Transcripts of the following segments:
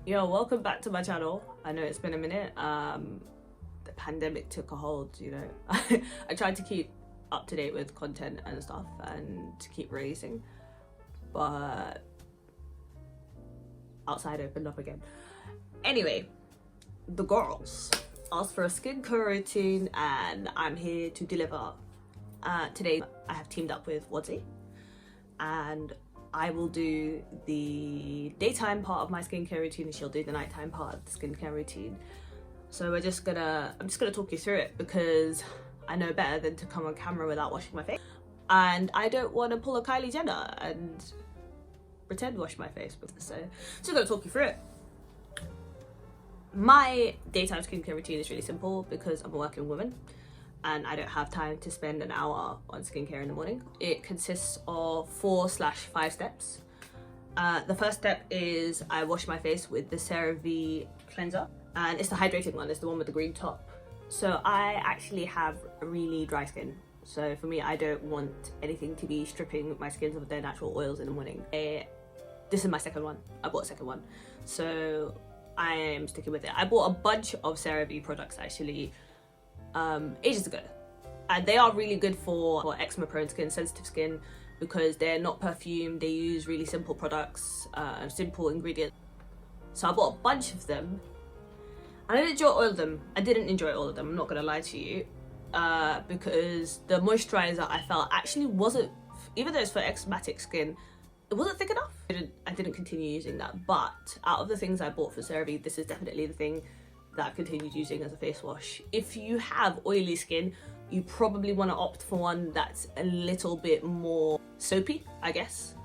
Yo, welcome back to my channel. I know it's been a minute. The pandemic took a hold, you know. I tried to keep up to date with content and stuff and to keep releasing, but outside opened up again. Anyway, the girls asked for a skincare routine and I'm here to deliver. Today I have teamed up with Wadzi and I will do the daytime part of my skincare routine and she'll do the nighttime part of the skincare routine. So I'm just gonna talk you through it because I know better than to come on camera without washing my face. And I don't want to pull a Kylie Jenner and pretend wash my face. So I'm just gonna talk you through it. My daytime skincare routine is really simple because I'm a working woman and I don't have time to spend an hour on skincare in the morning. It consists of 4/5 steps. The first step is I wash my face with the CeraVe cleanser, and it's the hydrating one, it's the one with the green top. So I actually have really dry skin. So for me, I don't want anything to be stripping my skin of their natural oils in the morning. This is my second one. I bought a second one. So I am sticking with it. I bought a bunch of CeraVe products actually ages ago, and they are really good for eczema prone skin, sensitive skin, because they're not perfumed. They use really simple products, simple ingredients. So I bought a bunch of them and I didn't enjoy all of them. I'm not gonna lie to you, because the moisturizer I felt actually wasn't, even though it's for eczematic skin, it wasn't thick enough. I didn't continue using that, but out of the things I bought for CeraVe, this is definitely the thing that I've continued using as a face wash. If you have oily skin, you probably want to opt for one that's a little bit more soapy, I guess.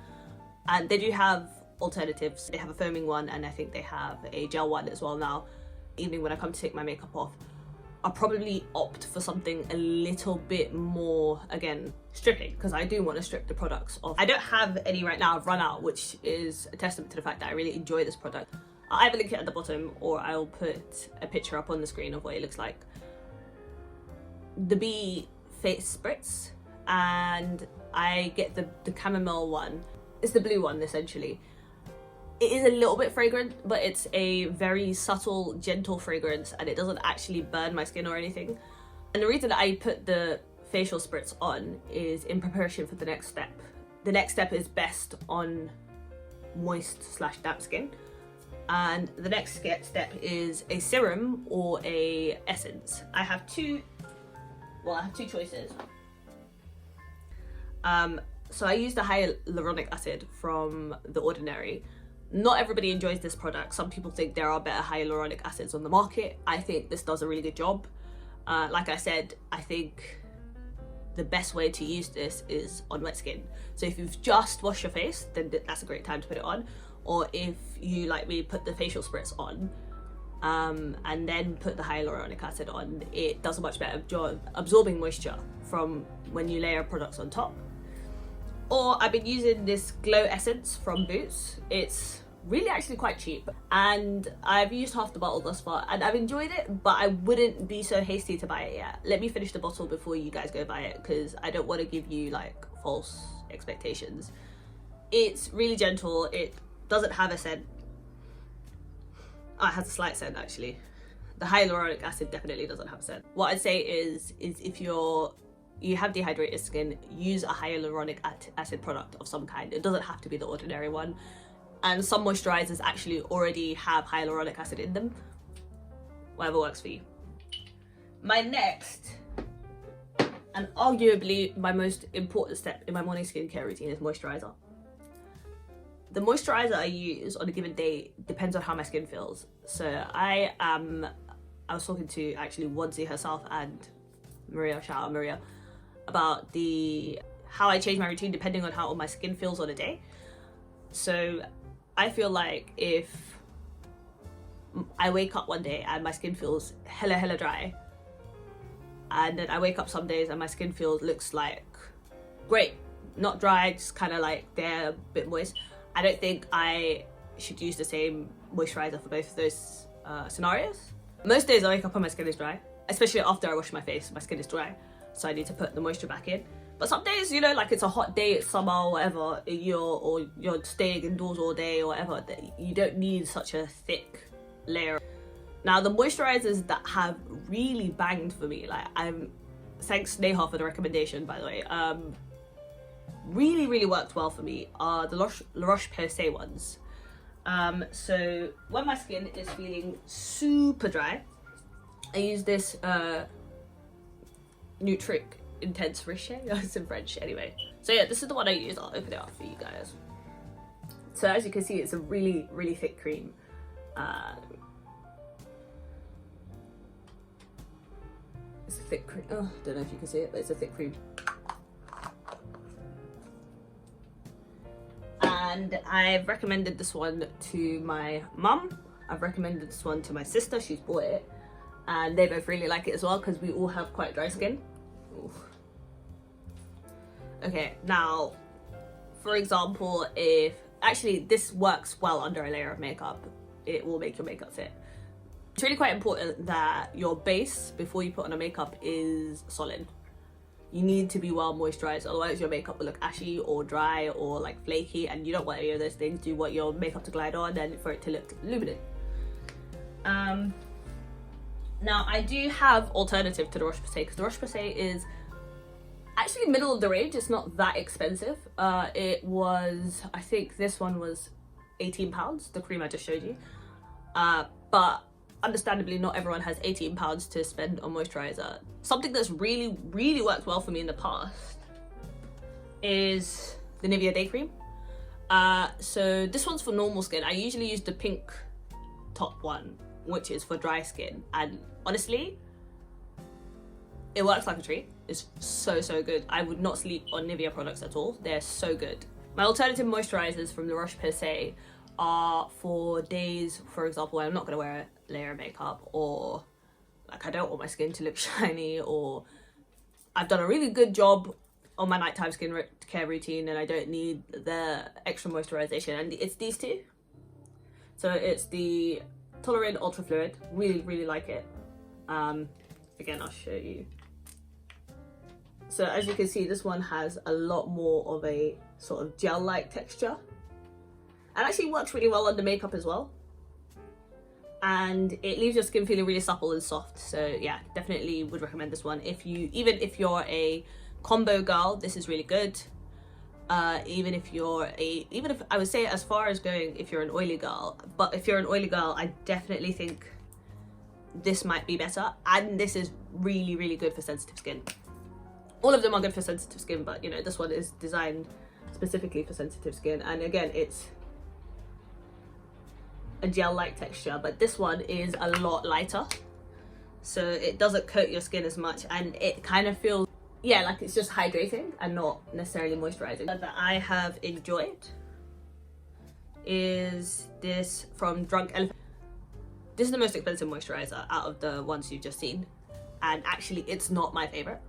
And they do have alternatives. They have a foaming one and I think they have a gel one as well now. Even when I come to take my makeup off, I'll probably opt for something a little bit more, again, stripping, because I do want to strip the products off. I don't have any right now, I've run out, which is a testament to the fact that I really enjoy this product. I'll either link it at the bottom or I'll put a picture up on the screen of what it looks like. The Bee face spritz, and I get the chamomile one. It's the blue one essentially. It is a little bit fragrant, but it's a very subtle, gentle fragrance and it doesn't actually burn my skin or anything. And the reason I put the facial spritz on is in preparation for the next step. The next step is best on moist/damp skin. And the next step is a serum or a essence. I have two choices. So I use the hyaluronic acid from The Ordinary. Not everybody enjoys this product. Some people think there are better hyaluronic acids on the market. I think this does a really good job. Like I said, I think the best way to use this is on wet skin. So if you've just washed your face, then that's a great time to put it on. Or if you, like me, put the facial spritz on and then put the hyaluronic acid on, it does a much better job absorbing moisture from when you layer products on top. Or I've been using this glow essence from Boots. It's really actually quite cheap and I've used half the bottle thus far and I've enjoyed it, but I wouldn't be so hasty to buy it yet. Let me finish the bottle before you guys go buy it because I don't want to give you like false expectations. It's really gentle. It doesn't have a scent. Oh, it has a slight scent actually. The hyaluronic acid definitely doesn't have a scent. What I'd say is if you have dehydrated skin, use a hyaluronic acid product of some kind. It doesn't have to be The Ordinary one. And some moisturizers actually already have hyaluronic acid in them. Whatever works for you. My next, and arguably my most important step in my morning skincare routine is moisturizer. The moisturizer I use on a given day depends on how my skin feels. So I was talking to actually Wadzi herself and Maria, shout out Maria, about how I change my routine depending on how my skin feels on a day. So I feel like if I wake up one day and my skin feels hella dry, and then I wake up some days and my skin looks like great, not dry, just kind of like they're a bit moist, I don't think I should use the same moisturizer for both of those scenarios. Most days I wake up and my skin is dry, especially after I wash my face, my skin is dry, so I need to put the moisture back in. But some days, you know, like it's a hot day, it's summer or whatever, you're staying indoors all day or whatever, you don't need such a thick layer. Now the moisturizers that have really banged for me, like thanks Neha for the recommendation, by the way, really worked well for me are the La Roche-Posay ones. So when my skin is feeling super dry, I use this Nutric Intense Riche. It's in French anyway. So yeah, this is the one I use. I'll open it up for you guys. So as you can see, it's a really thick cream. It's a thick cream. Oh, don't know if you can see it, but it's a thick cream. And I've recommended this one to my mum. I've recommended this one to my sister. She's bought it. And they both really like it as well because we all have quite dry skin. Ooh. Okay, now, for example, if... Actually, this works well under a layer of makeup. It will make your makeup fit. It's really quite important that your base, before you put on a makeup, is solid. You need to be well moisturized, otherwise your makeup will look ashy or dry or like flaky, and you don't want any of those things. You want your makeup to glide on and for it to look luminant. Now I do have alternative to the Roche-Posay because the Roche-Posay is actually middle of the range. It's not that expensive. It was, I think this one was £18, the cream I just showed you. But understandably not everyone has £18 to spend on moisturizer. Something that's really worked well for me in the past is the Nivea Day Cream. So this one's for normal skin. I usually use the pink top one, which is for dry skin, and honestly it works like a treat. It's so good. I would not sleep on Nivea products at all. They're so good. My alternative moisturizers from La Roche-Posay are for days, for example, when I'm not going to wear a layer of makeup, or like I don't want my skin to look shiny, or I've done a really good job on my nighttime skin care routine and I don't need the extra moisturization, and it's these two. So it's the Tolerant Ultra Fluid. Really like it. Again, I'll show you. So as you can see, this one has a lot more of a sort of gel-like texture, and actually works really well under makeup as well. And it leaves your skin feeling really supple and soft. So yeah, definitely would recommend this one. Even if you're a combo girl, this is really good. Even if I would say as far as going if you're an oily girl, but if you're an oily girl, I definitely think this might be better. And this is really good for sensitive skin. All of them are good for sensitive skin, but you know, this one is designed specifically for sensitive skin. And again, it's a gel-like texture, but this one is a lot lighter, so it doesn't coat your skin as much, and it kind of feels, yeah, like it's just hydrating and not necessarily moisturizing. That I have enjoyed is this from Drunk Elephant. This is the most expensive moisturizer out of the ones you've just seen, and actually it's not my favorite.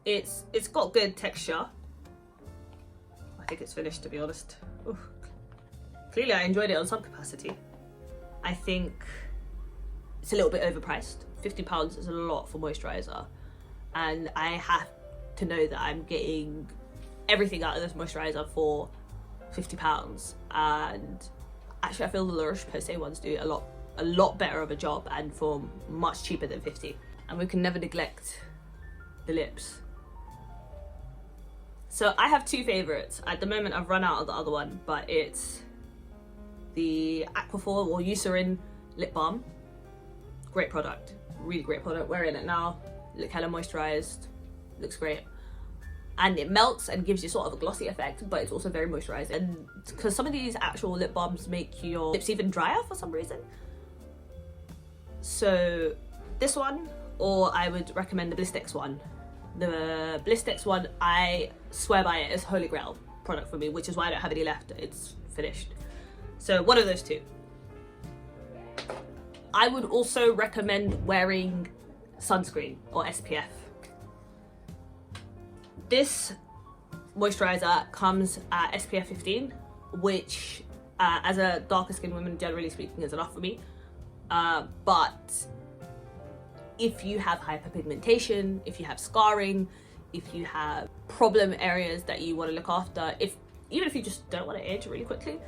It's got good texture. I think it's finished, to be honest. Oof. Clearly I enjoyed it on some capacity. I think it's a little bit overpriced. £50 is a lot for moisturizer, and I have to know that I'm getting everything out of this moisturizer for £50. And actually I feel the La Roche-Posay ones do a lot better of a job, and for much cheaper than 50. And we can never neglect the lips. So I have two favorites. At the moment I've run out of the other one, but it's the Aquaphor or Eucerin lip balm. Great product, really great product. Wearing it now, look hella moisturized, looks great, and it melts and gives you sort of a glossy effect, but it's also very moisturized. And because some of these actual lip balms make your lips even drier for some reason. So this one, or I would recommend the Blistex one. The Blistex one, I swear by it, is holy grail product for me, which is why I don't have any left. It's finished. So one of those two. I would also recommend wearing sunscreen or SPF. This moisturizer comes at SPF 15, which as a darker skinned woman, generally speaking, is enough for me. But if you have hyperpigmentation, if you have scarring, if you have problem areas that you want to look after, even if you just don't want to age really quickly,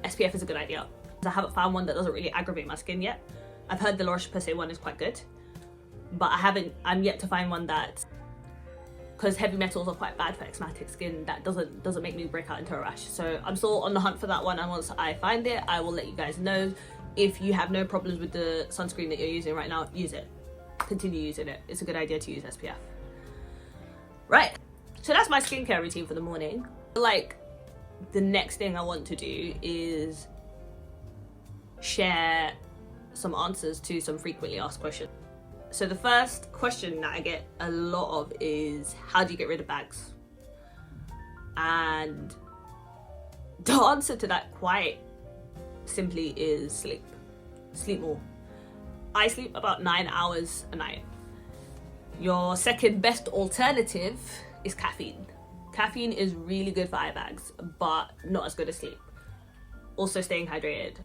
SPF is a good idea. I haven't found one that doesn't really aggravate my skin yet. I've heard the La Roche-Posay one is quite good, but I'm yet to find one that, because heavy metals are quite bad for eczematic skin, that doesn't make me break out into a rash. So I'm still on the hunt for that one, and once I find it, I will let you guys know. If you have no problems with the sunscreen that you're using right now, use it. Continue using it. It's a good idea to use SPF. Right, so that's my skincare routine for the morning. Like, the next thing I want to do is share some answers to some frequently asked questions. So the first question that I get a lot of is, how do you get rid of bags? And the answer to that quite simply is sleep. Sleep more. I sleep about 9 hours a night. Your second best alternative is caffeine. Caffeine is really good for eye bags, but not as good as sleep. Also staying hydrated.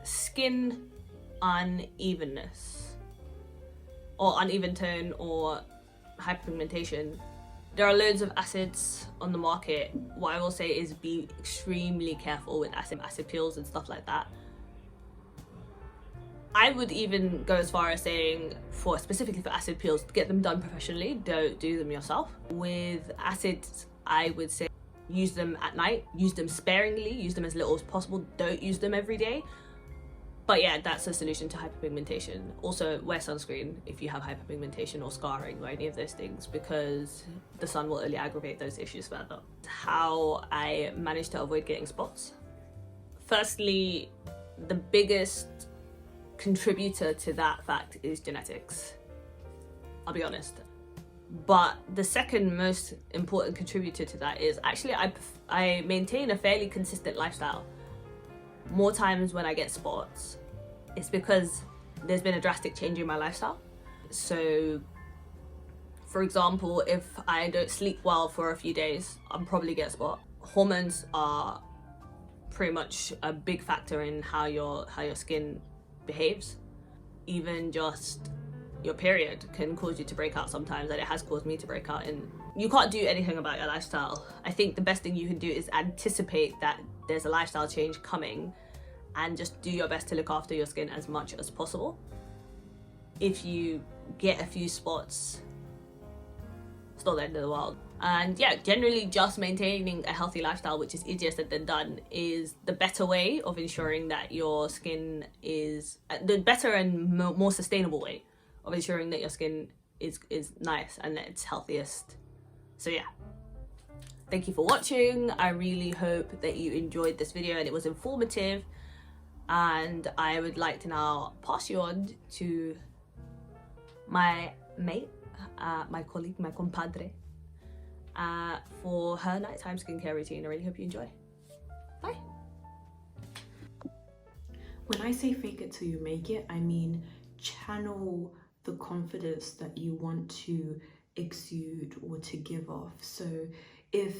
Skin unevenness, or uneven tone, or hyperpigmentation. There are loads of acids on the market. What I will say is be extremely careful with acid peels and stuff like that. I would even go as far as saying, specifically for acid peels, get them done professionally, don't do them yourself. With acids, I would say use them at night, use them sparingly, use them as little as possible, don't use them every day. But yeah, that's a solution to hyperpigmentation. Also, wear sunscreen if you have hyperpigmentation or scarring or any of those things, because the sun will only aggravate those issues further. How I managed to avoid getting spots. Firstly, the biggest contributor to that fact is genetics. I'll be honest. But the second most important contributor to that is actually I maintain a fairly consistent lifestyle. More times when I get spots, it's because there's been a drastic change in my lifestyle. So, for example, if I don't sleep well for a few days, I'll probably get a spot. Hormones are pretty much a big factor in how your skin behaves. Even just your period can cause you to break out sometimes, and it has caused me to break out, and you can't do anything about your lifestyle. I think the best thing you can do is anticipate that there's a lifestyle change coming and just do your best to look after your skin as much as possible. If you get a few spots, it's not the end of the world. And yeah, generally just maintaining a healthy lifestyle, which is easier said than done, is the better way of ensuring that your skin is the better and more sustainable way of ensuring that your skin is nice and at its healthiest. So yeah, thank you for watching. I really hope that you enjoyed this video and it was informative, and I would like to now pass you on to my mate, my colleague, my compadre, for her nighttime skincare routine. I really hope you enjoy. Bye. When I say fake it till you make it, I mean channel the confidence that you want to exude or to give off. So if